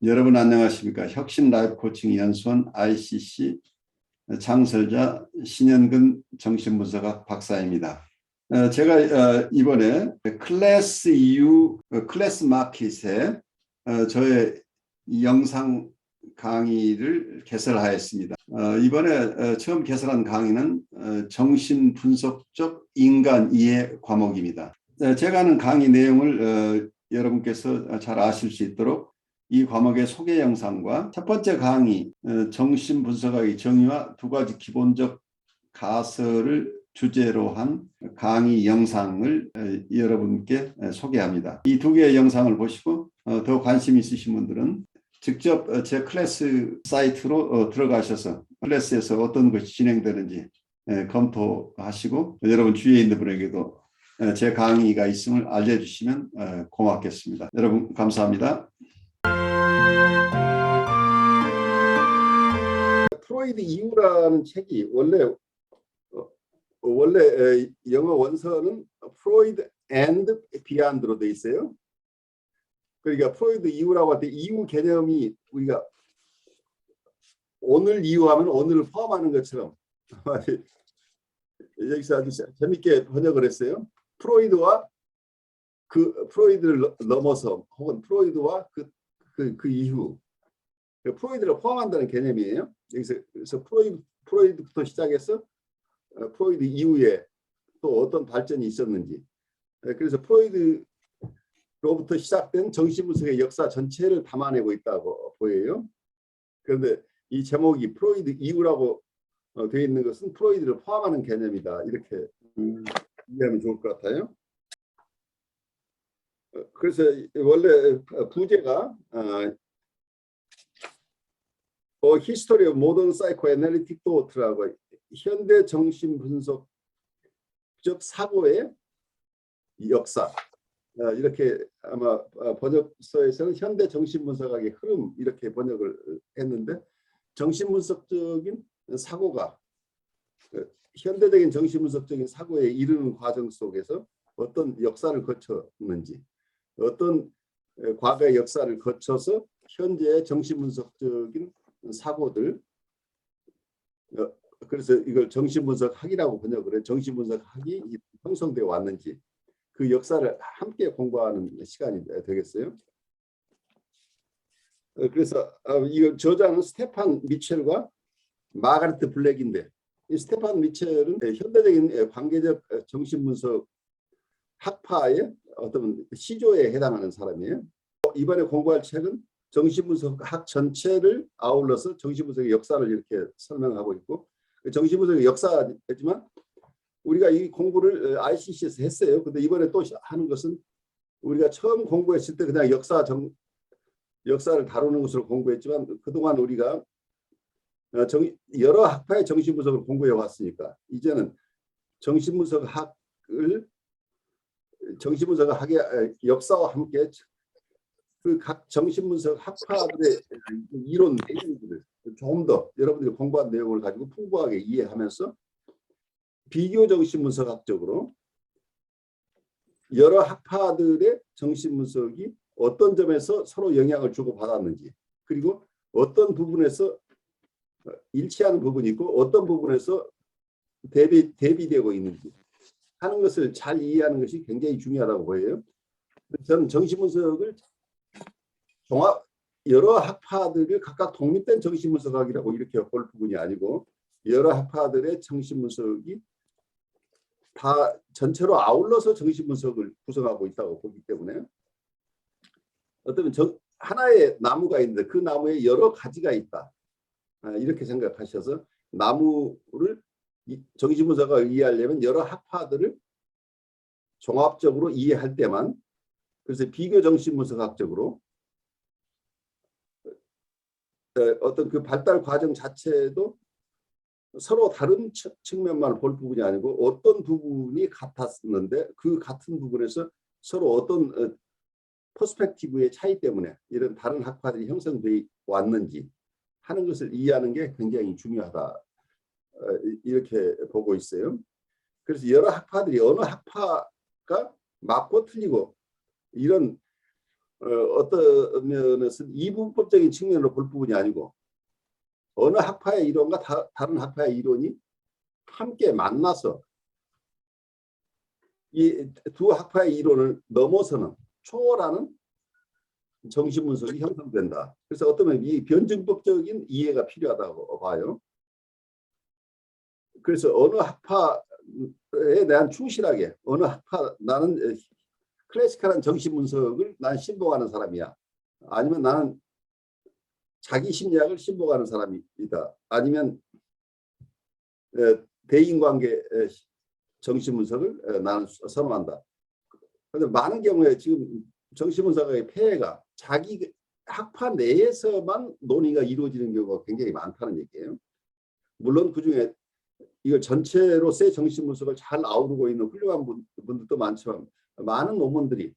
여러분 안녕하십니까? 혁신 라이프 코칭 연수원 ICC 창설자 신현근 정신분석학 박사입니다. 제가 이번에 클래스 EU 클래스 마켓에 저의 영상 강의를 개설하였습니다. 이번에 처음 개설한 강의는 정신분석적 인간 이해 과목입니다. 제가 하는 강의 내용을 여러분께서 잘 아실 수 있도록 이 과목의 소개 영상과 첫 번째 강의 정신분석학의 정의와 두 가지 기본적 가설을 주제로 한 강의 영상을 여러분께 소개합니다. 이 두 개의 영상을 보시고 더 관심 있으신 분들은 직접 제 클래스 사이트로 들어가셔서 클래스에서 어떤 것이 진행되는지 검토하시고 여러분 주위에 있는 분에게도 제 강의가 있음을 알려주시면 고맙겠습니다. 여러분 감사합니다. 프로이드 이후라는 책이 원래 영어 원서는 프로이드 앤드 비안드로 돼 있어요. 그러니까 프로이드 이후라고 할 때 이후 개념이 우리가 오늘 이후하면 오늘을 포함하는 것처럼 여기서 아주 재밌게 번역을 했어요. 프로이드와 그 프로이드를 넘어서 혹은 프로이드와 그 이후, 프로이드를 포함한다는 개념이에요. 여기서 프로이드부터 시작해서 프로이드 이후에 또 어떤 발전이 있었는지, 그래서 프로이드로부터 시작된 정신분석의 역사 전체를 담아내고 있다고 보여요. 그런데 이 제목이 프로이드 이후라고 되어 있는 것은 프로이드를 포함하는 개념이다, 이렇게 이해하면 좋을 것 같아요. 그래서 원래 부제가 History of Modern Psychoanalytic Thought라고, 현대 정신분석적 사고의 역사, 이렇게 아마 번역서에서는 현대 정신분석학의 흐름, 이렇게 번역을 했는데, 정신분석적인 사고가 현대적인 정신분석적인 사고에 이르는 과정 속에서 어떤 역사를 거쳤는지, 어떤 과거의 역사를 거쳐서 현재의 정신분석적인 사고들, 그래서 이걸 정신분석학이라고 번역을 해요. 정신분석학이 형성되어 왔는지 그 역사를 함께 공부하는 시간이 되겠어요. 그래서 이 저자는 스테판 미첼과 마가레트 블랙인데, 이 스테판 미첼은 현대적인 관계적 정신분석 학파의 어떤 시조에 해당하는 사람이에요. 이번에 공부할 책은 정신분석학 전체를 아울러서 정신분석의 역사를 이렇게 설명하고 있고, 정신분석의 역사지만 우리가 이 공부를 ICC에서 했어요. 근데 이번에 또 하는 것은 우리가 처음 공부했을 때 그냥 역사를 다루는 것으로 공부했지만, 그동안 우리가 여러 학파의 정신분석을 공부해 왔으니까 이제는 정신분석학의 역사와 함께 그 각 정신분석 학파들의 이론 내용들을 조금 더 여러분들이 공부한 내용을 가지고 풍부하게 이해하면서 비교 정신분석학적으로 여러 학파들의 정신분석이 어떤 점에서 서로 영향을 주고받았는지, 그리고 어떤 부분에서 일치하는 부분이 있고 어떤 부분에서 대비되고 있는지 하는 것을 잘 이해하는 것이 굉장히 중요하다고 보여요. 저는 정신분석을 여러 학파들이 각각 독립된 정신분석학이라고 이렇게 볼 부분이 아니고, 여러 학파들의 정신분석이 다 전체로 아울러서 정신분석을 구성하고 있다고 보기 때문에, 어쩌면 하나의 나무가 있는데 그 나무에 여러 가지가 있다, 이렇게 생각하셔서 나무를 정신분석학을 이해하려면 여러 학파들을 종합적으로 이해할 때만, 그래서 비교 정신분석학적으로 어떤 그 발달 과정 자체도 서로 다른 측면만 볼 부분이 아니고 어떤 부분이 같았는데 그 같은 부분에서 서로 어떤 퍼스펙티브의 차이 때문에 이런 다른 학파들이 형성되어 왔는지 하는 것을 이해하는 게 굉장히 중요하다, 이렇게 보고 있어요. 그래서 여러 학파들이 어느 학파가 맞고 틀리고 이런 어떤 면에서 이분법적인 측면으로 볼 부분이 아니고 어느 학파의 이론과 다른 학파의 이론이 함께 만나서 이 두 학파의 이론을 넘어서는 초월하는 정신 분석이 형성된다. 그래서 어떤 면에 이 변증법적인 이해가 필요하다고 봐요. 그래서 어느 학파에 대한 충실하게 어느 학파 나는 클래시컬한 정신 분석을 난 신봉하는 사람이야. 아니면 나는 자기 심리학을 신봉하는 사람이다. 아니면 대인관계 정신 분석을 나는 선호한다. 그런데 많은 경우에 지금 정신 분석의 폐해가 자기 학파 내에서만 논의가 이루어지는 경우가 굉장히 많다는 얘기예요. 물론 그중에 이걸 전체로서의 정신 분석을 잘 아우르고 있는 훌륭한 분들도 많지만 많은 논문들이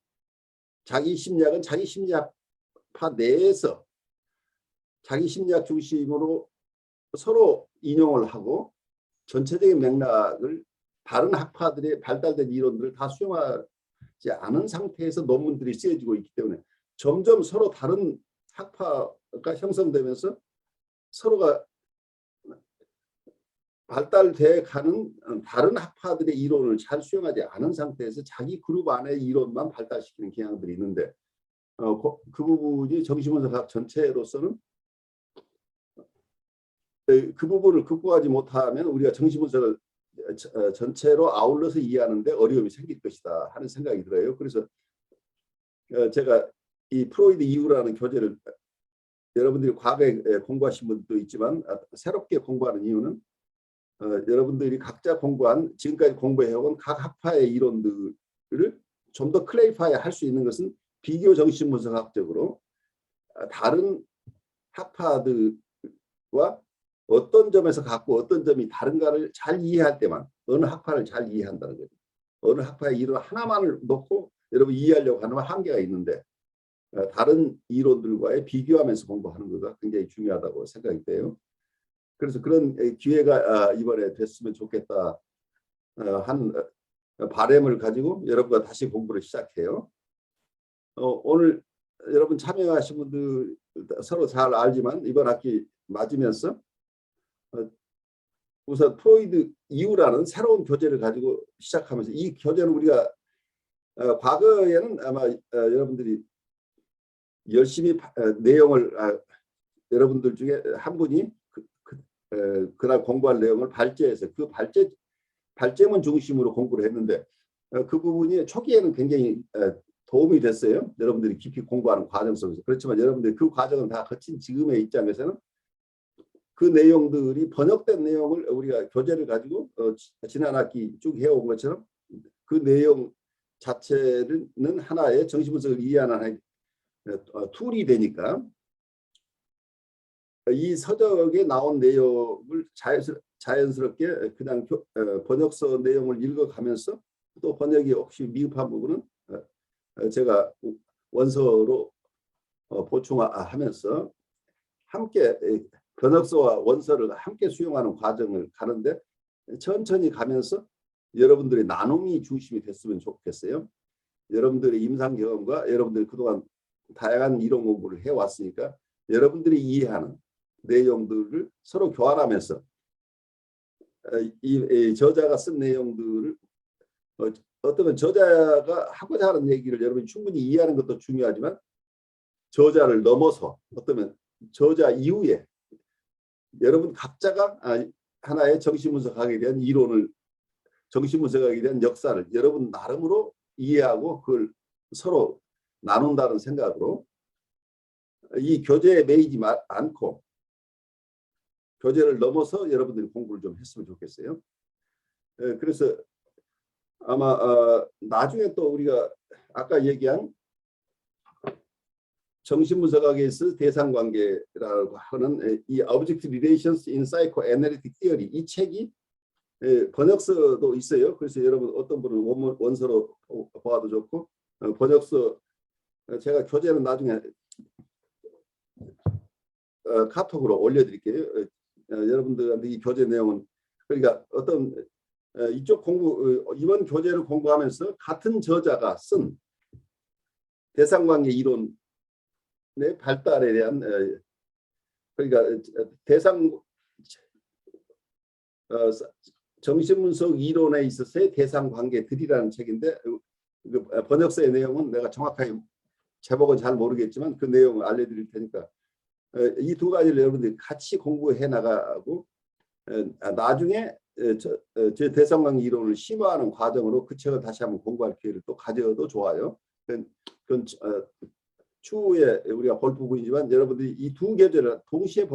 자기 심리학은 자기 심리학파 내에서 자기 심리학 중심으로 서로 인용을 하고 전체적인 맥락을 다른 학파들의 발달된 이론들을 다 수용하지 않은 상태에서 논문들이 쓰여지고 있기 때문에 점점 서로 다른 학파가 형성되면서 서로가 발달돼 가는 다른 학파들의 이론을 잘 수용하지 않은 상태에서 자기 그룹 안의 이론만 발달시키는 경향들이 있는데 그 부분이 정신분석학 전체로서는 그 부분을 극복하지 못하면 우리가 정신분석을 전체로 아울러서 이해하는데 어려움이 생길 것이다 하는 생각이 들어요. 그래서 제가 이 프로이드 이후라는 교재를 여러분들이 과거에 공부하신 분도 있지만 새롭게 공부하는 이유는 여러분들이 각자 공부한 지금까지 공부해온 각 학파의 이론들을 좀 더 클래리파이 할 수 있는 것은 비교 정신분석학적으로 다른 학파들과 어떤 점에서 갖고 어떤 점이 다른가를 잘 이해할 때만 어느 학파를 잘 이해한다는 거죠. 어느 학파의 이론 하나만을 놓고 여러분 이해하려고 하는 한계가 있는데 다른 이론들과의 비교하면서 공부하는 것가 굉장히 중요하다고 생각이 돼요. 그래서 그런 기회가 이번에 됐으면 좋겠다 한 바람을 가지고 여러분과 다시 공부를 시작해요. 오늘 여러분 참여하신 분들 서로 잘 알지만 이번 학기 맞으면서 우선 프로이드 이후라는 새로운 교재를 가지고 시작하면서 이 교재는 우리가 과거에는 아마 여러분들이 열심히 내용을 여러분들 중에 한 분이 그날 공부할 내용을 발제해서 그 발제문 중심으로 공부를 했는데 그 부분이 초기에는 굉장히 도움이 됐어요. 여러분들이 깊이 공부하는 과정 속에서. 그렇지만 여러분들이 그 과정을 다 거친 지금의 입장에서는 그 내용들이 번역된 내용을 우리가 교재를 가지고 지난 학기 쭉 해온 것처럼 그 내용 자체는 하나의 정신분석을 이해하는 툴이 되니까 이 서적에 나온 내용을 자연스럽게 그냥 번역서 내용을 읽어가면서 또 번역이 혹시 미흡한 부분은 제가 원서로 보충하면서 함께 번역서와 원서를 함께 수용하는 과정을 가는데 천천히 가면서 여러분들의 나눔이 중심이 됐으면 좋겠어요. 여러분들의 임상 경험과 여러분들이 그동안 다양한 이론 공부를 해왔으니까 여러분들이 이해하는 내용들을 서로 교환하면서 이 저자가 쓴 내용들을 어떤 저자가 하고자 하는 얘기를 여러분이 충분히 이해하는 것도 중요하지만 저자를 넘어서 어쩌면 저자 이후에 여러분 각자가 하나의 정신분석학에 대한 이론을 정신분석학에 대한 역사를 여러분 나름으로 이해하고 그걸 서로 나눈다는 생각으로 이 교재에 매이지 않고 교재를 넘어서 여러분들이 공부를 좀 했으면 좋겠어요. 그래서 아마 나중에 또 우리가 아까 얘기한 정신분석학에서 대상관계라고 하는 이 Objective Relations in Psychoanalytic Theory 이 책이 번역서도 있어요. 그래서 여러분 어떤 분은 원서로 보아도 좋고 번역서 제가 교재는 나중에 카톡으로 올려드릴게요. 여러분들한테 이 교재 내용은 그러니까 어떤 이쪽 공부 이번 교재를 공부하면서 같은 저자가 쓴 대상관계 이론의 발달에 대한 그러니까 대상 정신분석 이론에 있어서의 대상관계들이라는 책인데 번역서의 내용은 내가 정확하게 제목은 잘 모르겠지만 그 내용을 알려드릴 테니까 이 두 가지를 여러분들이 같이 공부해 나가고 나중에 제 대상관계 이론을 심화하는 과정으로 그 책을 다시 한번 공부할 기회를 또 가져도 좋아요. 그건 추후에 우리가 볼 부분이지만 여러분들이 이 두 교재를 동시에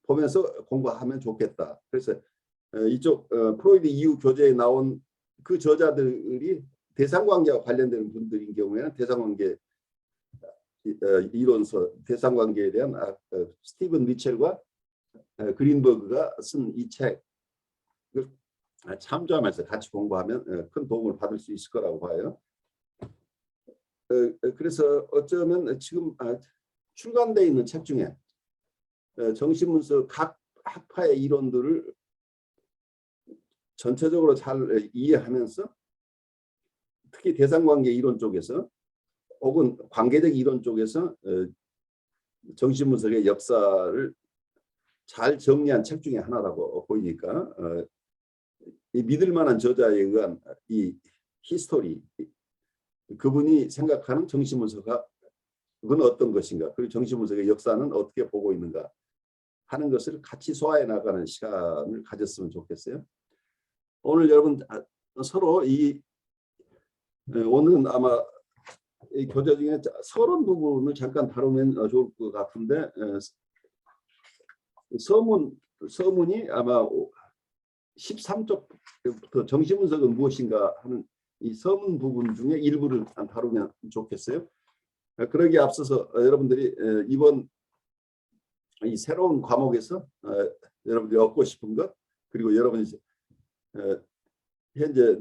보면서 공부하면 좋겠다. 그래서 이쪽 프로이드 이후 교재에 나온 그 저자들이 대상관계와 관련되는 분들인 경우에는 대상관계 이론서 대상관계에 대한 스티븐 미첼과 그린버그가 쓴 이 책을 참조하면서 같이 공부하면 큰 도움을 받을 수 있을 거라고 봐요. 그래서 어쩌면 지금 출간되어 있는 책 중에 정신분석 각 학파의 이론들을 전체적으로 잘 이해하면서 특히 대상관계 이론 쪽에서 혹은 관계적 이론 쪽에서 정신분석의 역사를 잘 정리한 책 중에 하나라고 보이니까 이 믿을 만한 저자에 의한 이 히스토리, 그분이 생각하는 정신분석은 어떤 것인가, 그리고 정신분석의 역사는 어떻게 보고 있는가 하는 것을 같이 소화해 나가는 시간을 가졌으면 좋겠어요. 오늘 여러분 서로 오늘은 아마 이 교재 중에 서론 부분을 잠깐 다루면 좋을 것 같은데 서문이 아마 13쪽부터 정신분석은 무엇인가 하는 이 서문 부분 중에 일부를 다루면 좋겠어요. 그러기에 앞서서 여러분들이 이번 이 새로운 과목에서 여러분들이 얻고 싶은 것, 그리고 여러분이 현재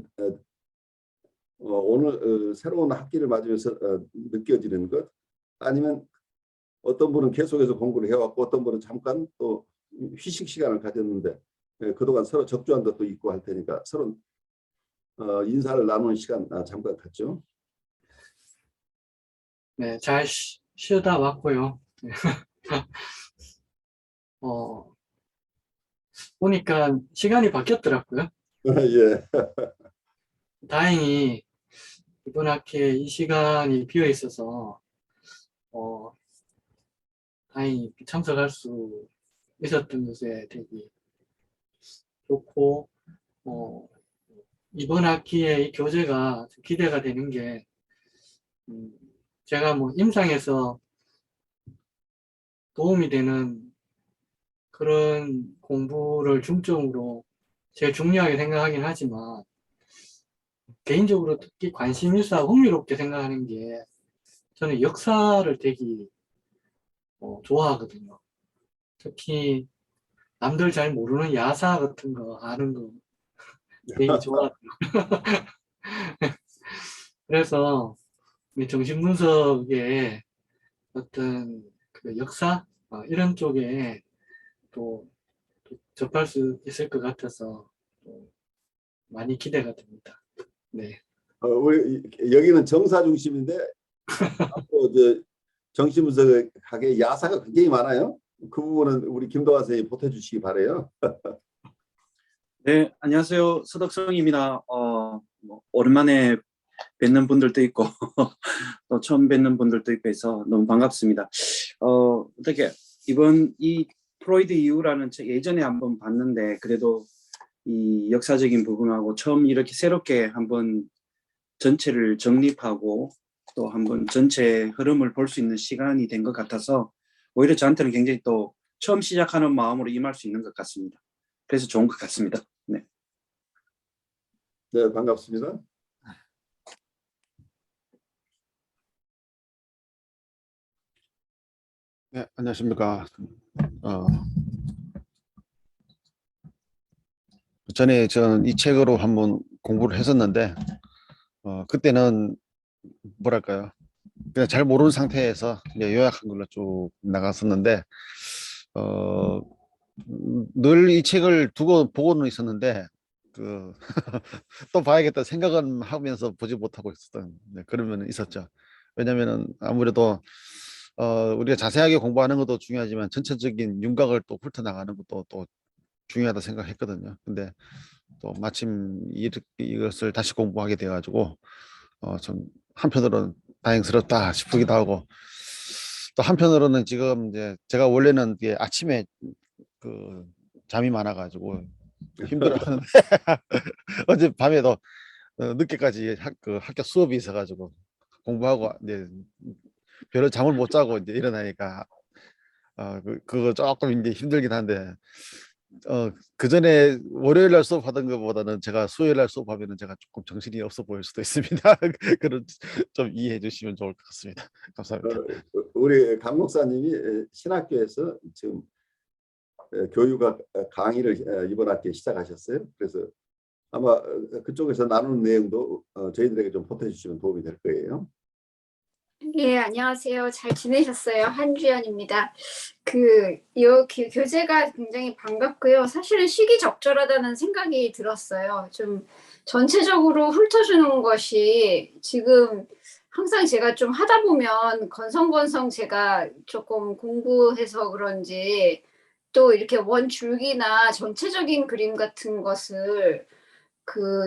오늘 새로운 학기를 맞으면서 느껴지는 것, 아니면 어떤 분은 계속해서 공부를 해왔고 어떤 분은 잠깐 또 휴식 시간을 가졌는데 그동안 서로 적조한 것도 있고 할 테니까 서로 인사를 나누는 시간 잠깐 갖죠. 네, 잘 쉬다 왔고요. 보니까 시간이 바뀌었더라고요. 예. 다행히 이번 학기에 이 시간이 비어 있어서 다행히 참석할 수 있었던 것에 되게 좋고, 이번 학기에 이 교재가 기대가 되는 게 제가 뭐 임상에서 도움이 되는 그런 공부를 중점으로 제일 중요하게 생각하긴 하지만 개인적으로 특히 관심 있어 흥미롭게 생각하는 게 저는 역사를 되게 좋아하거든요. 특히 남들 잘 모르는 야사 같은 거 아는 거 되게 좋아하더라고요. 그래서 정신분석의 어떤 그 역사 이런 쪽에 또 접할 수 있을 것 같아서 많이 기대가 됩니다. 네. 우리 여기는 정사 중심인데 또 정신분석 학의 야사가 굉장히 많아요. 그 부분은 우리 김도환 선생님이 보태주시기 바래요. 네, 안녕하세요. 서덕성입니다. 오랜만에 뵙는 분들도 있고 또 처음 뵙는 분들도 있고 해서 너무 반갑습니다. 어떻게 이번 이 프로이드 이후라는 책 예전에 한번 봤는데 그래도 이 역사적인 부분하고 처음 이렇게 새롭게 한번 전체를 정립하고 또 한번 전체 흐름을 볼 수 있는 시간이 된 것 같아서 오히려 저한테는 굉장히 또 처음 시작하는 마음으로 임할 수 있는 것 같습니다. 그래서 좋은 것 같습니다. 네. 네, 반갑습니다. 네, 안녕하십니까. 전에 저는 이 책으로 한번 공부를 했었는데 그때는 뭐랄까요, 그냥 잘 모르는 상태에서 이제 요약한 걸로 쭉 나갔었는데 늘 이 책을 두고 보고는 있었는데 또 봐야겠다 생각은 하면서 보지 못하고 있었던 그런 면은 있었죠. 왜냐면은 아무래도 우리가 자세하게 공부하는 것도 중요하지만 전체적인 윤곽을 또 훑어나가는 것도 또 중요하다 생각했거든요. 근데 또 마침 이것을 다시 공부하게 돼가지고 좀 한편으로는 다행스럽다 싶기도 하고 또 한편으로는 지금 이제 제가 원래는 이게 아침에 그 잠이 많아가지고 힘들었는데 어제 밤에도 늦게까지 학교 수업이 있어가지고 공부하고 이제 별로 잠을 못 자고 이제 일어나니까 그거 조금 이제 힘들긴 한데 그 전에 월요일 날 수업하던 것보다는 제가 수요일 날 수업하면은 제가 조금 정신이 없어 보일 수도 있습니다. 그런 좀 이해해 주시면 좋을 것 같습니다. 감사합니다. 우리 강 목사님이 신학교에서 지금 교육학 강의를 이번 학기에 시작하셨어요. 그래서 아마 그쪽에서 나누는 내용도 저희들에게 좀 보태주시면 도움이 될 거예요. 예, 안녕하세요. 잘 지내셨어요? 한주연입니다. 교재가 굉장히 반갑고요. 사실은 시기적절하다는 생각이 들었어요. 좀 전체적으로 훑어주는 것이 지금 항상 제가 좀 하다 보면 건성건성 제가 조금 공부해서 그런지 또 이렇게 원줄기나 전체적인 그림 같은 것을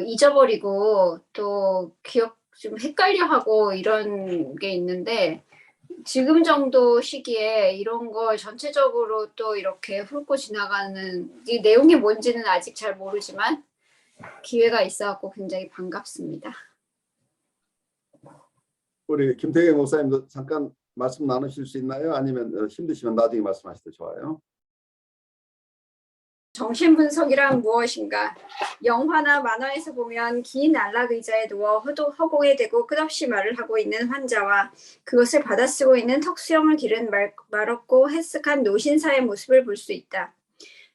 잊어버리고 또 기억 좀 헷갈려하고 이런 게 있는데 지금 정도 시기에 이런 걸 전체적으로 또 이렇게 훑고 지나가는 이 내용이 뭔지는 아직 잘 모르지만 기회가 있어갖고 굉장히 반갑습니다. 우리 김태경 목사님도 잠깐 말씀 나누실 수 있나요? 아니면 힘드시면 나중에 말씀하셔도 좋아요. 정신분석이란 무엇인가? 영화나 만화에서 보면 긴 안락 의자에 누워 허공에 대고 끝없이 말을 하고 있는 환자와 그것을 받아쓰고 있는 턱수염을 기른 말없고 해쓱한 노신사의 모습을 볼 수 있다.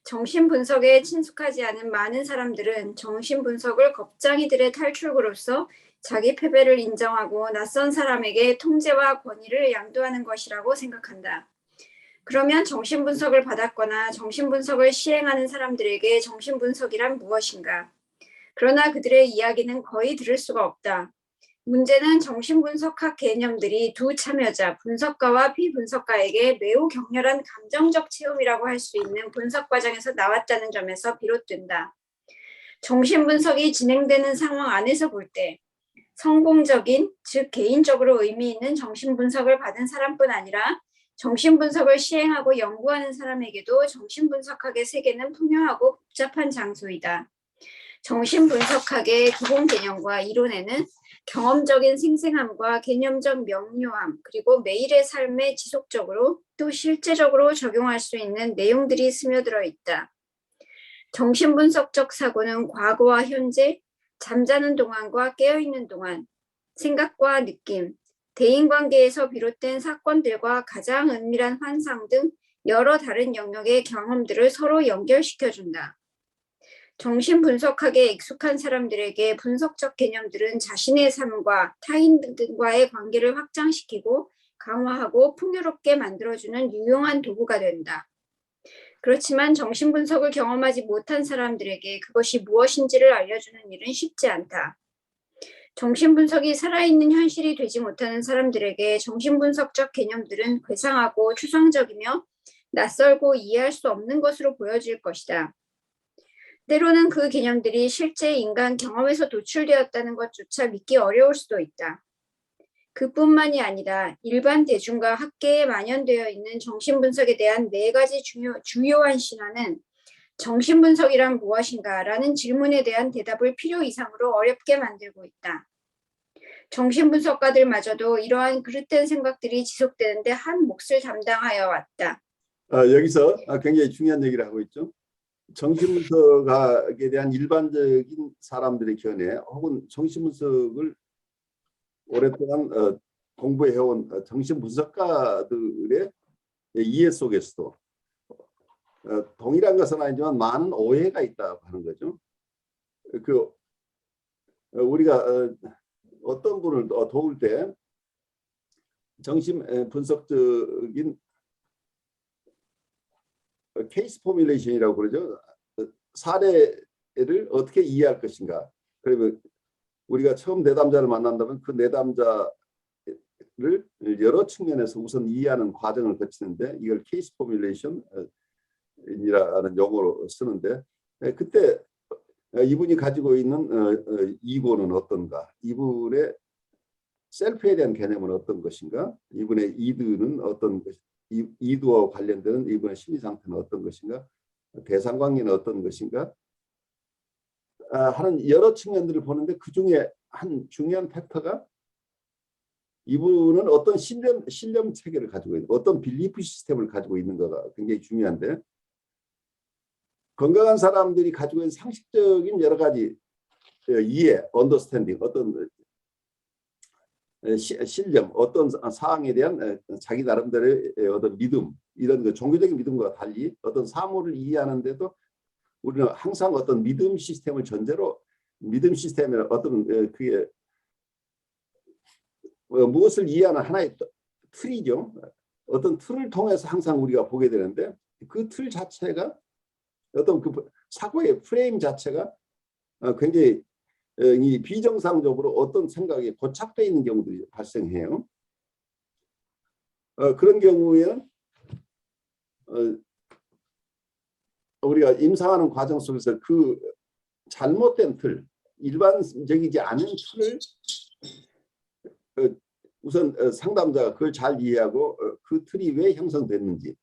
정신분석에 친숙하지 않은 많은 사람들은 정신분석을 겁쟁이들의 탈출구로서 자기 패배를 인정하고 낯선 사람에게 통제와 권위를 양도하는 것이라고 생각한다. 그러면 정신분석을 받았거나 정신분석을 시행하는 사람들에게 정신분석이란 무엇인가? 그러나 그들의 이야기는 거의 들을 수가 없다. 문제는 정신분석학 개념들이 두 참여자, 분석가와 비분석가에게 매우 격렬한 감정적 체험이라고 할 수 있는 분석 과정에서 나왔다는 점에서 비롯된다. 정신분석이 진행되는 상황 안에서 볼 때 성공적인, 즉 개인적으로 의미 있는 정신분석을 받은 사람뿐 아니라 정신분석을 시행하고 연구하는 사람에게도 정신분석학의 세계는 풍요하고 복잡한 장소이다. 정신분석학의 기본 개념과 이론에는 경험적인 생생함과 개념적 명료함, 그리고 매일의 삶에 지속적으로 또 실제적으로 적용할 수 있는 내용들이 스며들어 있다. 정신분석적 사고는 과거와 현재, 잠자는 동안과 깨어있는 동안, 생각과 느낌, 대인관계에서 비롯된 사건들과 가장 은밀한 환상 등 여러 다른 영역의 경험들을 서로 연결시켜준다. 정신분석학에 익숙한 사람들에게 분석적 개념들은 자신의 삶과 타인들과의 관계를 확장시키고 강화하고 풍요롭게 만들어주는 유용한 도구가 된다. 그렇지만 정신분석을 경험하지 못한 사람들에게 그것이 무엇인지를 알려주는 일은 쉽지 않다. 정신분석이 살아있는 현실이 되지 못하는 사람들에게 정신분석적 개념들은 괴상하고 추상적이며 낯설고 이해할 수 없는 것으로 보여질 것이다. 때로는 그 개념들이 실제 인간 경험에서 도출되었다는 것조차 믿기 어려울 수도 있다. 그뿐만이 아니라 일반 대중과 학계에 만연되어 있는 정신분석에 대한 4가지 주요한 신화는 정신분석이란 무엇인가? 라는 질문에 대한 대답을 필요 이상으로 어렵게 만들고 있다. 정신분석가들마저도 이러한 그릇된 생각들이 지속되는데 한 몫을 담당하여 왔다. 여기서 굉장히 중요한 얘기를 하고 있죠. 정신분석학에 대한 일반적인 사람들의 견해 혹은 정신분석을 오랫동안 공부해온 정신분석가들의 이해 속에서도 동일한 것은 아니지만 많은 오해가 있다고 하는 거죠. 우리가 어떤 분을 도울 때 정신분석적인 케이스 포뮬레이션이라고 그러죠. 사례를 어떻게 이해할 것인가. 그러면 우리가 처음 내담자를 만난다면 그 내담자의 여러 측면에서 우선 이해하는 과정을 거치는데 이걸 케이스 포뮬레이션이라는 용어로 쓰는데 그때 이분이 가지고 있는 이고는 어떤가, 이분의 셀프에 대한 개념은 어떤 것인가, 이분의 이드는 어떤 것, 이드와 관련되는 이분의 심리 상태는 어떤 것인가, 대상 관계는 어떤 것인가 하는 여러 측면들을 보는데 그 중에 한 중요한 팩터가 이분은 어떤 신념 체계를 가지고 있는, 어떤 빌리프 시스템을 가지고 있는가가 굉장히 중요한데 건강한 사람들이 가지고 있는 상식적인 여러 가지 이해, 언더스탠딩, 어떤 신념, 어떤 사항에 대한 자기 나름대로의 어떤 믿음, 이런 그 종교적인 믿음과 달리 어떤 사물을 이해하는데도 우리는 항상 어떤 믿음 시스템을 전제로, 믿음 시스템의 어떤 그게 무엇을 이해하는 하나의 틀이죠. 어떤 틀을 통해서 항상 우리가 보게 되는데 그 틀 자체가 어떤 그 사고의 프레임 자체가 굉장히 이 비정상적으로 어떤 생각에 고착되어 있는 경우들이 발생해요. 그런 경우에는 우리가 임상하는 과정 속에서 그 잘못된 틀, 일반적이지 않은 틀을 우선 상담자가 그걸 잘 이해하고 그 틀이 왜 형성됐는지,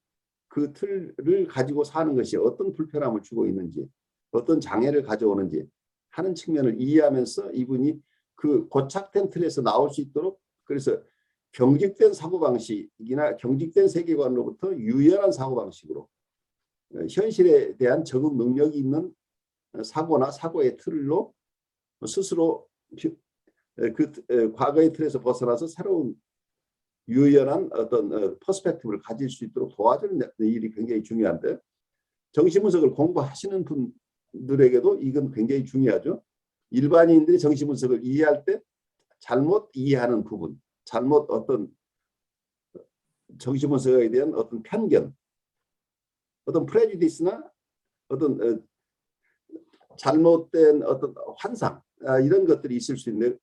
그 틀을 가지고 사는 것이 어떤 불편함을 주고 있는지, 어떤 장애를 가져오는지 하는 측면을 이해하면서 이분이 그 고착된 틀에서 나올 수 있도록, 그래서 경직된 사고방식이나 경직된 세계관으로부터 유연한 사고방식으로 현실에 대한 적응 능력이 있는 사고나 사고의 틀로 스스로 그 과거의 틀에서 벗어나서 새로운 유연한 어떤 퍼스펙티브를 가질 수 있도록 도와주는 일이 굉장히 중요한데, 정신분석을 공부하시는 분들에게도 이건 굉장히 중요하죠. 일반인들이 정신분석을 이해할 때 잘못 이해하는 부분, 잘못 어떤 정신분석에 대한 어떤 편견, 어떤 프레주디스나 어떤 잘못된 어떤 환상, 이런 것들이 있을 수 있는데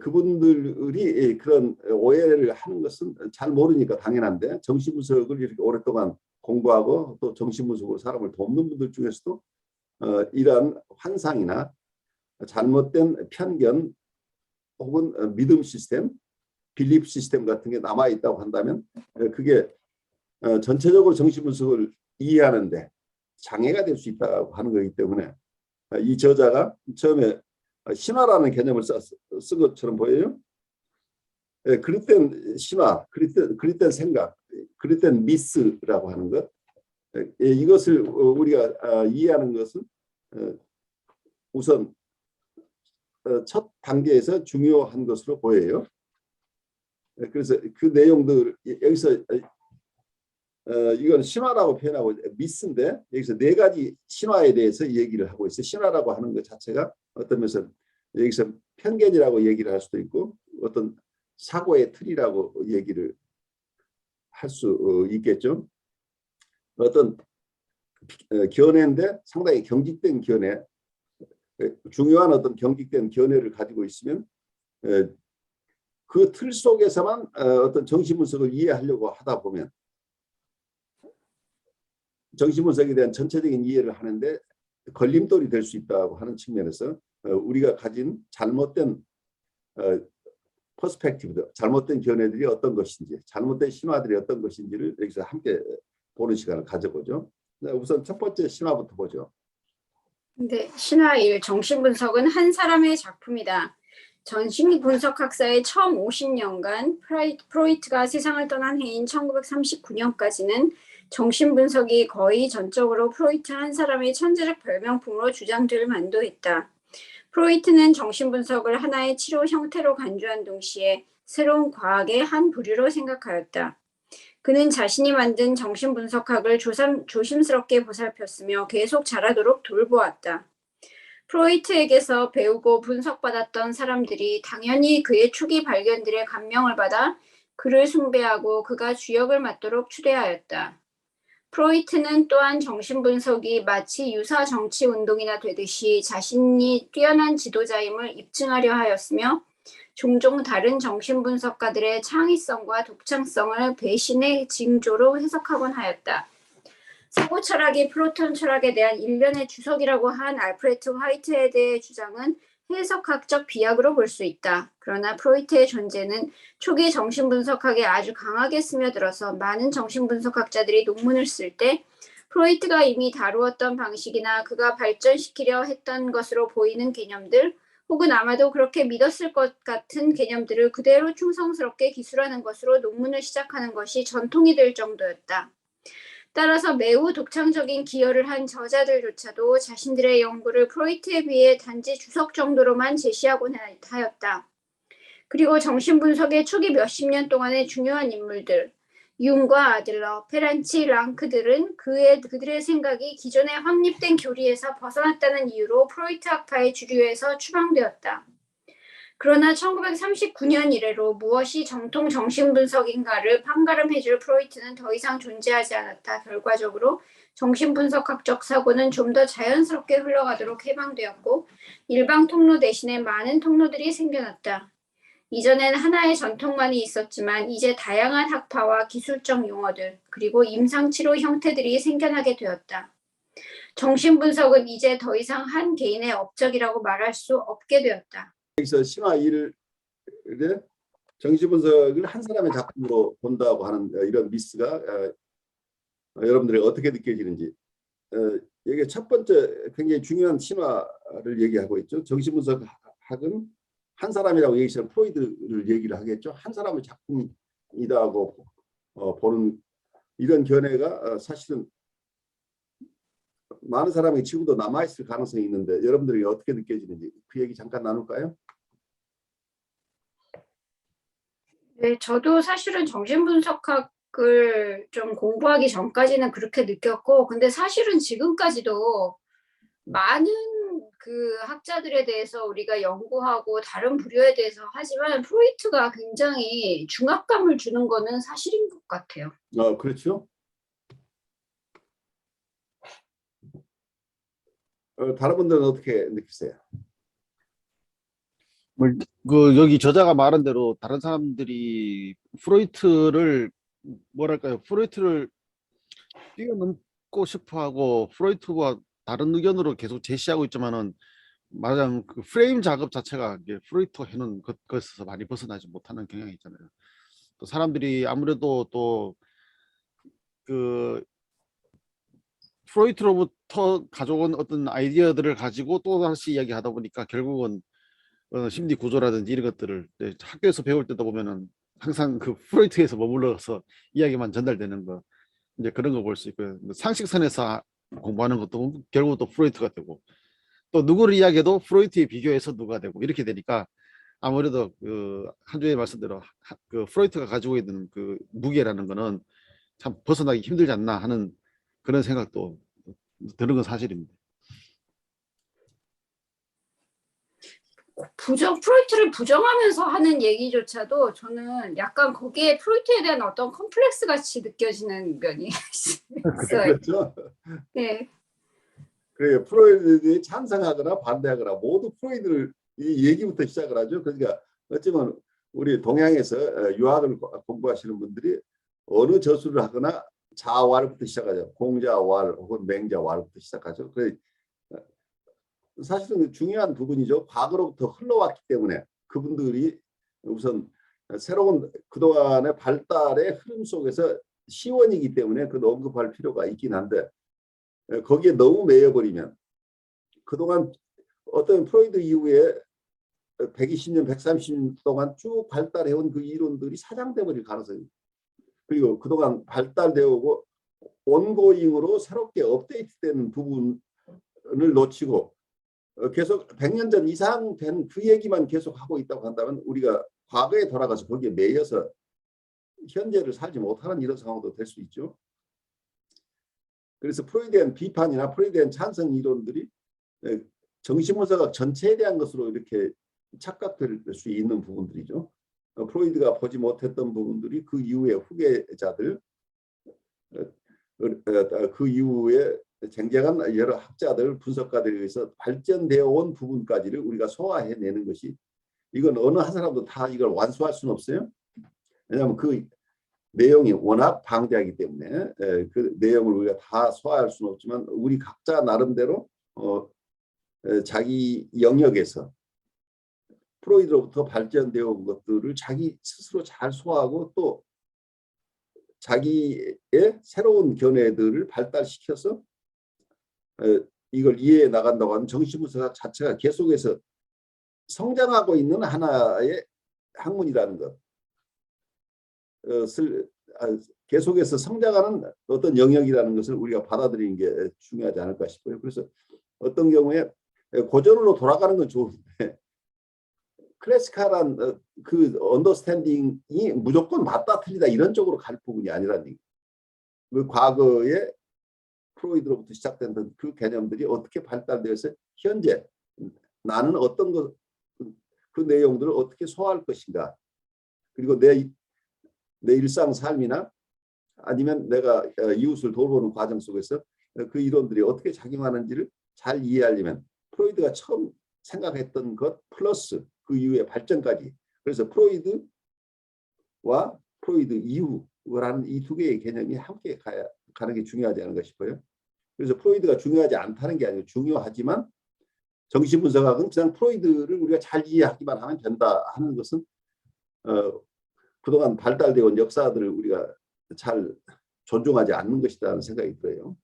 그분들이 그런 오해를 하는 것은 잘 모르니까 당연한데, 정신분석을 이렇게 오랫동안 공부하고 또 정신분석으로 사람을 돕는 분들 중에서도 이러한 환상이나 잘못된 편견 혹은 믿음 시스템, 빌립 시스템 같은 게 남아있다고 한다면 그게 전체적으로 정신분석을 이해하는데 장애가 될 수 있다고 하는 거기 때문에 이 저자가 처음에 신화라는 개념을 쓴 것처럼 보여요. 그릇된 신화, 그릇된 생각, 그릇된 미스라고 하는 것, 이것을 우리가 이해하는 것은 우선 첫 단계에서 중요한 것으로 보여요. 그래서 그 내용들 여기서 이건 신화라고 표현하고 미스인데 여기서 네 가지 신화에 대해서 얘기를 하고 있어요. 신화라고 하는 것 자체가 어떤 면에서 여기서 편견이라고 얘기를 할 수도 있고 어떤 사고의 틀이라고 얘기를 할 수 있겠죠. 어떤 견해인데 상당히 경직된 견해, 중요한 어떤 경직된 견해를 가지고 있으면 그 틀 속에서만 어떤 정신분석을 이해하려고 하다 보면 정신분석에 대한 전체적인 이해를 하는데 걸림돌이 될 수 있다고 하는 측면에서 우리가 가진 잘못된 퍼스펙티브, 잘못된 견해들이 어떤 것인지, 잘못된 신화들이 어떤 것인지를 여기서 함께 보는 시간을 가져보죠. 우선 첫 번째 신화부터 보죠. 네, 신화 1, 정신분석은 한 사람의 작품이다. 정신분석학사의 처음 50년간 프로이트가 세상을 떠난 해인 1939년까지는 정신분석이 거의 전적으로 프로이트 한 사람의 천재적 별명품으로 주장될 만도 했다. 프로이트는 정신분석을 하나의 치료 형태로 간주한 동시에 새로운 과학의 한 부류로 생각하였다. 그는 자신이 만든 정신분석학을 조심스럽게 보살폈으며 계속 자라도록 돌보았다. 프로이트에게서 배우고 분석받았던 사람들이 당연히 그의 초기 발견들에 감명을 받아 그를 숭배하고 그가 주역을 맡도록 추대하였다. 프로이트는 또한 정신분석이 마치 유사 정치운동이나 되듯이 자신이 뛰어난 지도자임을 입증하려 하였으며 종종 다른 정신분석가들의 창의성과 독창성을 배신의 징조로 해석하곤 하였다. 사고 철학이 플라톤 철학에 대한 일련의 주석이라고 한 알프레트 화이트헤드의 주장은 해석학적 비약으로 볼 수 있다. 그러나 프로이트의 존재는 초기 정신분석학에 아주 강하게 스며들어서 많은 정신분석학자들이 논문을 쓸 때 프로이트가 이미 다루었던 방식이나 그가 발전시키려 했던 것으로 보이는 개념들 혹은 아마도 그렇게 믿었을 것 같은 개념들을 그대로 충성스럽게 기술하는 것으로 논문을 시작하는 것이 전통이 될 정도였다. 따라서 매우 독창적인 기여를 한 저자들조차도 자신들의 연구를 프로이트에 비해 단지 주석 정도로만 제시하곤 하였다. 그리고 정신분석의 초기 몇십 년 동안의 중요한 인물들, 융과 아들러, 페란치, 랑크들은 그들의 생각이 기존의 확립된 교리에서 벗어났다는 이유로 프로이트 학파의 주류에서 추방되었다. 그러나 1939년 이래로 무엇이 정통 정신분석인가를 판가름해줄 프로이트는 더 이상 존재하지 않았다. 결과적으로 정신분석학적 사고는 좀 더 자연스럽게 흘러가도록 해방되었고 일방 통로 대신에 많은 통로들이 생겨났다. 이전엔 하나의 전통만이 있었지만 이제 다양한 학파와 기술적 용어들 그리고 임상치료 형태들이 생겨나게 되었다. 정신분석은 이제 더 이상 한 개인의 업적이라고 말할 수 없게 되었다. 여기서 심화 일을 정신분석을 한 사람의 작품으로 본다고 하는 이런 미스가 여러분들이 어떻게 느껴지는지 여기 첫 번째 굉장히 중요한 신화를 얘기하고 있죠. 정신분석학은 한 사람이라고 얘기하면 프로이드를 얘기를 하겠죠. 한 사람의 작품이다 하고 보는 이런 견해가 사실은 많은 사람이 지금도 남아있을 가능성이 있는데 여러분들이 어떻게 느껴지는지 그 얘기 잠깐 나눌까요? 네, 저도 사실은 정신분석학을 좀 공부하기 전까지는 그렇게 느꼈고, 근데 사실은 지금까지도 많은 그 학자들에 대해서 우리가 연구하고 다른 부류에 대해서 하지만 프로이트가 굉장히 중압감을 주는 거는 사실인 것 같아요. 그렇죠. 다른 분들은 어떻게 느끼세요? 여기 저자가 말한 대로 다른 사람들이 프로이트를 뭐랄까요? 프로이트를 뛰어넘고 싶어하고 프로이트와 다른 의견으로 계속 제시하고 있지만은 말하자면 그 프레임 작업 자체가 이게 프로이트가 해놓은 것에서 많이 벗어나지 못하는 경향이 있잖아요. 또 사람들이 아무래도 또 그 프로이트로부터 가져온 어떤 아이디어들을 가지고 또 다시 이야기하다 보니까 결국은 심리 구조라든지 이런 것들을 학교에서 배울 때도 보면은 항상 그 프로이트에서 머물러서 이야기만 전달되는 거 이제 그런 거 볼 수 있고요. 상식선에서 공부하는 것도 결국 또 프로이트가 되고 또 누구를 이야기해도 프로이트에 비교해서 누가 되고 이렇게 되니까 아무래도 그 한주에 말씀대로 그 프로이트가 가지고 있는 그 무게라는 거는 참 벗어나기 힘들지 않나 하는 그런 생각도 드는 건 사실입니다. 프로이트를 부정하면서 하는 얘기조차도 저는 약간 거기에 프로이트에 대한 어떤 컴플렉스 같이 느껴지는 면이 있어요. 그렇죠. 네. 그래요. 프로이드에 찬성하거나 반대하거나 모두 프로이드를 이 얘기부터 시작을 하죠. 그러니까 어쩌면 우리 동양에서 유학을 공부하시는 분들이 어느 저술을 하거나 자활부터 시작하죠. 공자활 혹은 맹자활부터 시작하죠. 그래 사실은 중요한 부분이죠. 과거로부터 흘러왔기 때문에 그분들이 우선 새로운 그동안의 발달의 흐름 속에서 시원이기 때문에 그 언급할 필요가 있긴 한데 거기에 너무 매여버리면 그동안 어떤 프로이드 이후에 120년, 130년 동안 쭉 발달해온 그 이론들이 사장돼 버릴 가능성이 있습니다. 그리고 그동안 발달되어 오고 온고잉으로 새롭게 업데이트되는 부분을 놓치고 계속 100년 전 이상 된 그 얘기만 계속 하고 있다고 한다면 우리가 과거에 돌아가서 거기에 매여서 현재를 살지 못하는 이런 상황도 될 수 있죠. 그래서 프로이드에 대한 비판이나 프로이드에 대한 찬성 이론들이 정신분석학 전체에 대한 것으로 이렇게 착각될 수 있는 부분들이죠. 프로이드가 보지 못했던 부분들이 그 이후에 후계자들, 그 이후에 쟁쟁한 여러 학자들, 분석가들에 의해서 발전되어 온 부분까지를 우리가 소화해내는 것이 이건 어느 한 사람도 다 이걸 완수할 수는 없어요. 왜냐하면 그 내용이 워낙 방대하기 때문에 그 내용을 우리가 다 소화할 수는 없지만 우리 각자 나름대로 자기 영역에서 프로이드로부터 발전되어 온 것들을 자기 스스로 잘 소화하고 또 자기의 새로운 견해들을 발달시켜서 이걸 이해해 나간다고 하는 정신분석 자체가 계속해서 성장하고 있는 하나의 학문이라는 것을 계속해서 성장하는 어떤 영역이라는 것을 우리가 받아들이는 게 중요하지 않을까 싶어요. 그래서 어떤 경우에 고전으로 돌아가는 건 좋은데 클래시컬한 그 언더스탠딩이 무조건 맞다 틀리다 이런 쪽으로 갈 부분이 아니라는 얘기. 그 과거에 프로이드로부터 시작된 그 개념들이 어떻게 발달되어서 현재 나는 어떤 것, 그 내용들을 어떻게 소화할 것인가. 그리고 내 일상 삶이나 아니면 내가 이웃을 돌보는 과정 속에서 그 이론들이 어떻게 작용하는지를 잘 이해하려면 프로이드가 처음 생각했던 것 플러스 그 이후의 발전까지. 그래서 프로이드와 프로이드 이후라는 이 두 개의 개념이 함께 가는 게 중요하지 않은가 싶어요. 그래서 프로이드가 중요하지 않다는 게 아니고 중요하지만 정신분석학은 그냥 프로이드를 우리가 잘 이해하기만 하면 된다 하는 것은 그동안 발달되어 온 역사들을 우리가 잘 존중하지 않는 것이라는 생각이 들어요.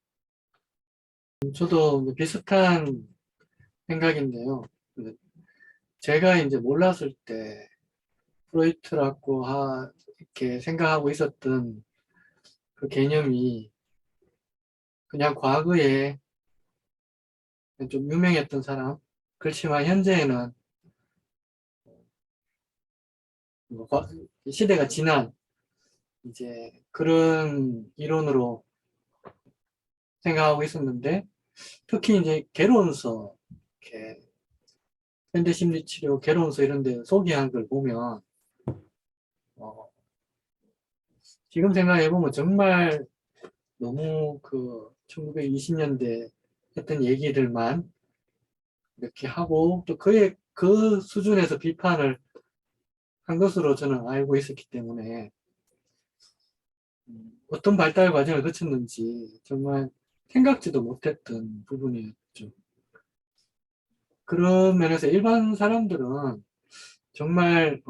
저도 비슷한 생각인데요. 제가 이제 몰랐을 때 프로이트라고 이렇게 생각하고 있었던 그 개념이 그냥 과거에 좀 유명했던 사람, 그렇지만 현재에는 시대가 지난 이제 그런 이론으로 생각하고 있었는데, 특히 이제 개론서, 이렇게 현대심리치료 개론서 이런 데 소개한 걸 보면 지금 생각해보면 정말 너무 그 1920년대 했던 얘기들만 이렇게 하고 또 그 수준에서 비판을 한 것으로 저는 알고 있었기 때문에 어떤 발달 과정을 거쳤는지 정말 생각지도 못했던 부분이었죠. 그런 면에서 일반 사람들은 정말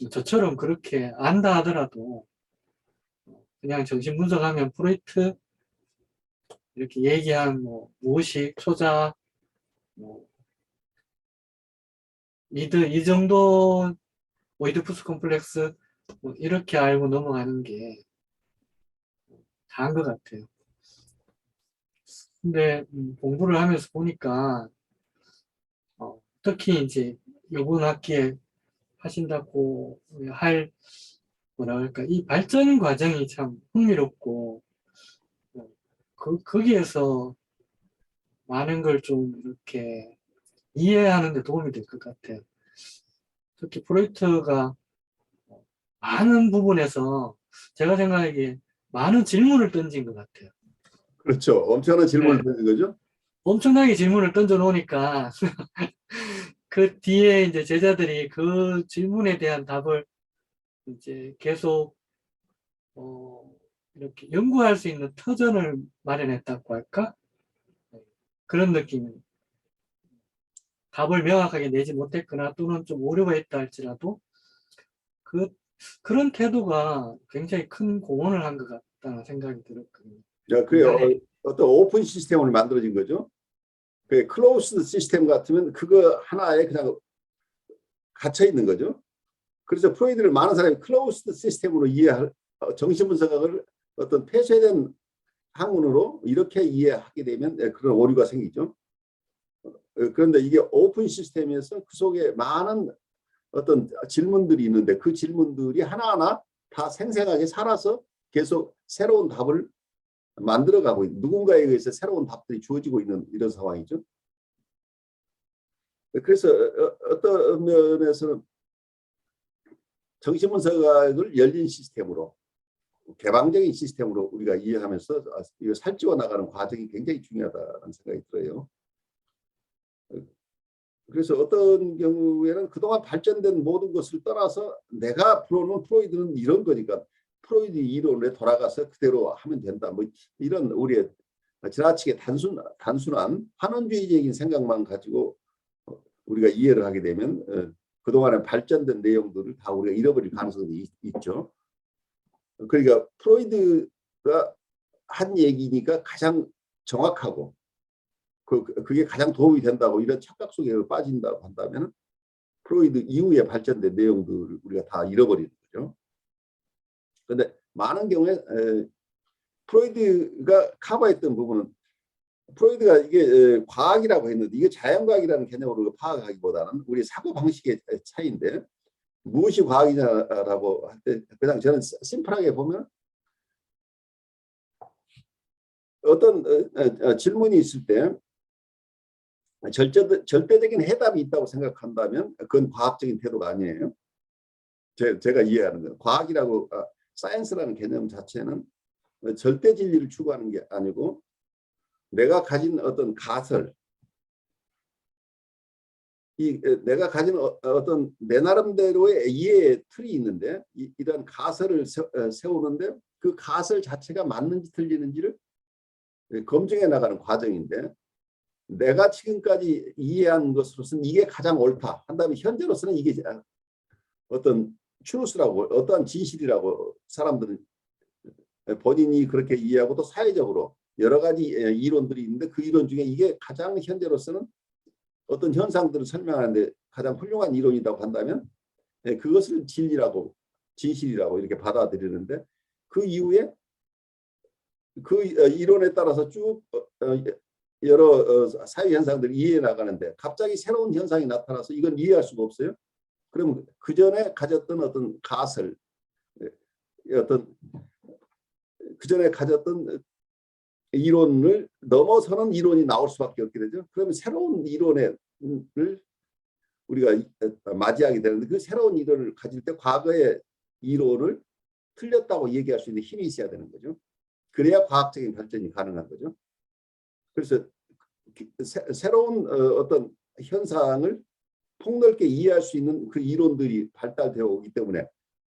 저처럼 그렇게 안다 하더라도 그냥 정신분석하면 프로이트 이렇게 얘기한 무의식, 초자, 미드 이 정도 오이디푸스 컴플렉스 이렇게 알고 넘어가는 게 다인 것 같아요. 근데 공부를 하면서 보니까 특히 이제 이번 학기에 하신다고 할 뭐랄까 이 발전 과정이 참 흥미롭고 거기에서 많은 걸 좀 이렇게 이해하는 데 도움이 될 것 같아요. 특히 프로이트가 많은 부분에서 제가 생각하기에 많은 질문을 던진 것 같아요. 그렇죠. 엄청난 질문을 네. 던진 거죠. 엄청나게 질문을 던져 놓으니까 그 뒤에 이제 제자들이 그 질문에 대한 답을 이제 계속 이렇게 연구할 수 있는 터전을 마련했다고 할까? 그런 느낌이. 답을 명확하게 내지 못했거나 또는 좀 오류가 있다 할지라도 그런 태도가 굉장히 큰 공헌을 한 것 같다는 생각이 들었거든요. 그게 어떤 오픈 시스템으로 만들어진 거죠. 그 클로스드 시스템 같으면 그거 하나에 그냥 갇혀 있는 거죠. 그래서 프로이드를 많은 사람이 클로스드 시스템으로 이해할 정신분석학을 어떤 폐쇄된 학문으로 이렇게 이해하게 되면 그런 오류가 생기죠. 그런데 이게 오픈 시스템에서 그 속에 많은 어떤 질문들이 있는데 그 질문들이 하나하나 다 생생하게 살아서 계속 새로운 답을 만들어가고 있는, 누군가에 의해서 새로운 답들이 주어지고 있는 이런 상황이죠. 그래서 어떤 면에서는 정신분석학을 열린 시스템으로 개방적인 시스템으로 우리가 이해하면서 이거 살찌워 나가는 과정이 굉장히 중요하다는 생각이 들어요. 그래서 어떤 경우에는 그동안 발전된 모든 것을 떠나서 내가 풀어놓은 프로이드는 이런 거니까 프로이드 이론에 돌아가서 그대로 하면 된다. 뭐 이런 우리의 지나치게 단순한 환원주의적인 생각만 가지고 우리가 이해를 하게 되면 그동안에 발전된 내용들을 다 우리가 잃어버릴 가능성이 있죠. 그러니까 프로이드가 한 얘기니까 가장 정확하고 그게 가장 도움이 된다고 이런 착각 속에 빠진다고 한다면 프로이드 이후에 발전된 내용들을 우리가 다 잃어버리는 거죠. 그런데 많은 경우에 프로이드가 커버했던 부분은 프로이드가 이게 과학이라고 했는데 이게 자연과학이라는 개념으로 파악하기보다는 우리 사고방식의 차이인데 무엇이 과학이냐라고 할 때 그냥 저는 심플하게 보면 어떤 질문이 있을 때 절대적인 해답이 있다고 생각한다면 그건 과학적인 태도가 아니에요. 제가 이해하는 건 과학이라고 사이언스라는 개념 자체는 절대 진리를 추구하는 게 아니고 내가 가진 어떤 가설, 내가 가진 어떤 내 나름대로의 이해의 틀이 있는데 이런 가설을 세우는데 그 가설 자체가 맞는지 틀리는지를 검증해 나가는 과정인데 내가 지금까지 이해한 것으로서는 이게 가장 옳다 한다면 현재로서는 이게 어떤 truth라고 어떠한 진실이라고 사람들은 본인이 그렇게 이해하고 또 사회적으로 여러 가지 이론들이 있는데 그 이론 중에 이게 가장 현재로서는 어떤 현상들을 설명하는데 가장 훌륭한 이론이라고 한다면 그것을 진리라고 진실이라고 이렇게 받아들이는데 그 이후에 그 이론에 따라서 쭉 여러 사회 현상들을 이해해 나가는데 갑자기 새로운 현상이 나타나서 이건 이해할 수가 없어요. 그럼 그 전에 가졌던 어떤 가설, 어떤 그 전에 가졌던 이론을 넘어서는 이론이 나올 수밖에 없게 되죠. 그러면 새로운 이론을 우리가 맞이하게 되는데 그 새로운 이론을 가질 때 과거의 이론을 틀렸다고 얘기할 수 있는 힘이 있어야 되는 거죠. 그래야 과학적인 발전이 가능한 거죠. 그래서 새로운 어떤 현상을 폭넓게 이해할 수 있는 그 이론들이 발달되어 오기 때문에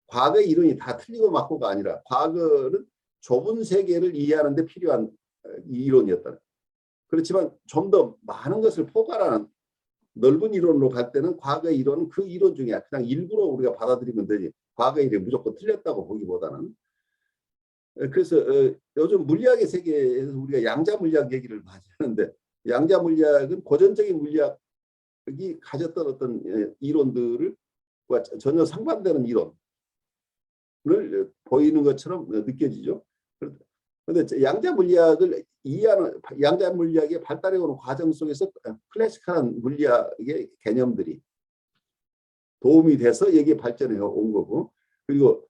과거의 이론이 다 틀리고 맞고가 아니라 과거는 좁은 세계를 이해하는 데 필요한 이론이었다. 그렇지만 좀 더 많은 것을 포괄하는 넓은 이론으로 갈 때는 과거의 이론은 그 이론 중에 그냥 일부러 우리가 받아들이면 되지 과거의 이론이 무조건 틀렸다고 보기보다는. 그래서 요즘 물리학의 세계에서 우리가 양자 물리학 얘기를 많이 하는데 양자 물리학은 고전적인 물리학이 가졌던 어떤 이론들을 전혀 상반되는 이론을 보이는 것처럼 느껴지죠. 그런데 양자 물리학을 이해하는 양자 물리학의 발달해오는 과정 속에서 클래식한 물리학의 개념들이 도움이 돼서 여기에 발전해 온 거고 그리고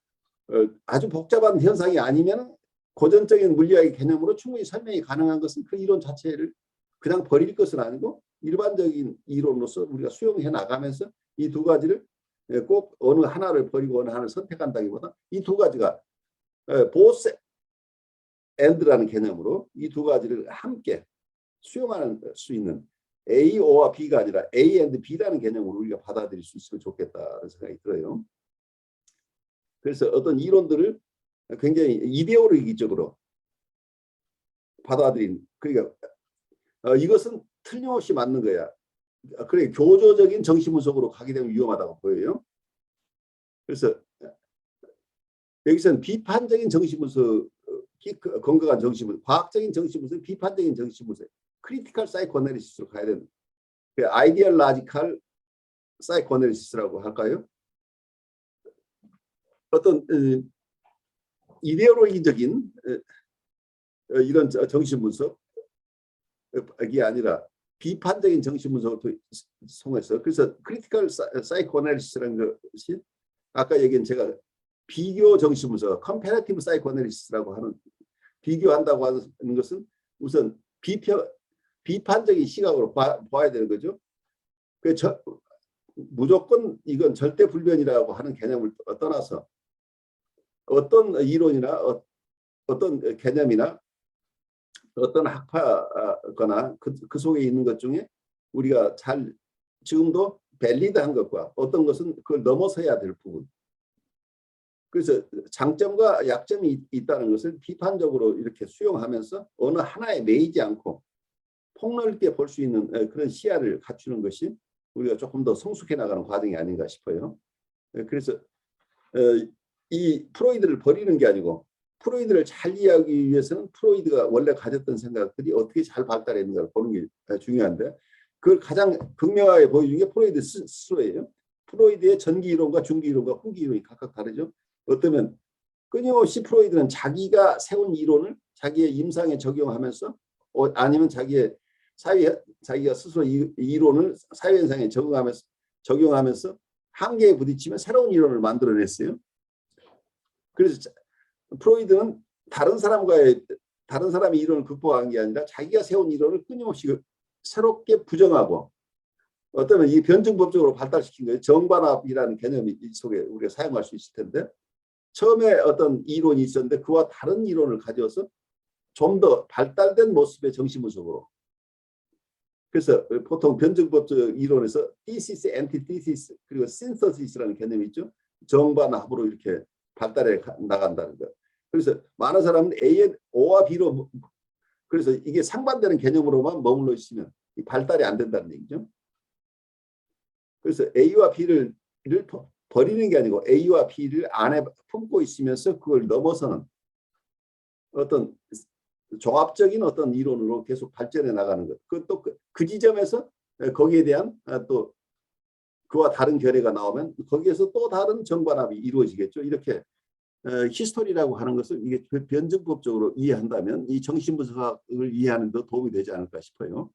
아주 복잡한 현상이 아니면 고전적인 물리학의 개념으로 충분히 설명이 가능한 것은 그 이론 자체를 그냥 버릴 것은 아니고 일반적인 이론으로서 우리가 수용해 나가면서 이 두 가지를 꼭 어느 하나를 버리고 어느 하나를 선택한다기보다 이 두 가지가 both and라는 개념으로 이 두 가지를 함께 수용할 수 있는 A,O와 B가 아니라 A and B라는 개념으로 우리가 받아들일 수 있으면 좋겠다는 생각이 들어요. 그래서 어떤 이론들을 굉장히 이데올로기적으로 받아들인 그러니까 이것은 틀림없이 맞는 거야. 그래 교조적인 정신분석으로 가게 되면 위험하다고 보여요. 그래서 여기서는 비판적인 정신분석이 건강한 정신분석, 과학적인 정신분석, 비판적인 정신분석, 크리티컬 사이코애널리시스로 가야 되는 아이디얼라지컬 사이코애널리시스라고 할까요? 어떤 이데올로기적인 이런 정신분석이 아니라 비판적인 정신분석을 통해서 그래서 크리티컬 사이코애널리시스라는 것이 아까 얘기한 제가 비교 정신분석, 컴패러티브 사이코애널리시스라고 하는 비교한다고 하는 것은 우선 비판적인 시각으로 봐야 되는 거죠. 무조건 이건 절대불변이라고 하는 개념을 떠나서 어떤 이론이나 어떤 개념이나 어떤 학파거나 그 속에 있는 것 중에 우리가 잘 지금도 밸리드한 것과 어떤 것은 그걸 넘어서야 될 부분. 그래서 장점과 약점이 있다는 것을 비판적으로 이렇게 수용하면서 어느 하나에 매이지 않고 폭넓게 볼 수 있는 그런 시야를 갖추는 것이 우리가 조금 더 성숙해 나가는 과정이 아닌가 싶어요. 그래서 이 프로이드를 버리는 게 아니고 프로이드를 잘 이해하기 위해서는 프로이드가 원래 가졌던 생각들이 어떻게 잘 발달했는가를 보는 게 중요한데 그걸 가장 극명하게 보여준 게 프로이드 스스로예요. 프로이드의 전기 이론과 중기 이론과 후기 이론이 각각 다르죠. 어쩌면 끊임없이 프로이드는 자기가 세운 이론을 자기의 임상에 적용하면서 아니면 자기가 스스로 이 이론을 사회현상에 적용하면서 한계에 부딪히면 새로운 이론을 만들어냈어요. 그래서 프로이드는 다른 사람의 이론을 극복한 게 아니라 자기가 세운 이론을 끊임없이 새롭게 부정하고 어쩌면 이 변증법적으로 발달시킨 거예요. 정반합이라는 개념이 이 속에 우리가 사용할 수 있을 텐데 처음에 어떤 이론이 있었는데 그와 다른 이론을 가져와서 좀 더 발달된 모습의 정신분석으로 그래서 보통 변증법적 이론에서 thesis, antithesis 그리고 synthesis라는 개념이 있죠. 정반합으로 이렇게 발달해 나간다는 거. 그래서 많은 사람은 O와 B로 그래서 이게 상반되는 개념으로만 머물러 있으면 발달이 안 된다는 얘기죠. 그래서 A와 B를 버리는 게 아니고 A와 B를 안에 품고 있으면서 그걸 넘어서는 어떤 종합적인 어떤 이론으로 계속 발전해 나가는 것. 그것도 그 지점에서 거기에 대한 또 그와 다른 결례가 나오면 거기에서 또 다른 정반합이 이루어지겠죠. 이렇게 히스토리라고 하는 것을 이게 변증법적으로 이해한다면 이 정신분석학을 이해하는 데 도움이 되지 않을까 싶어요.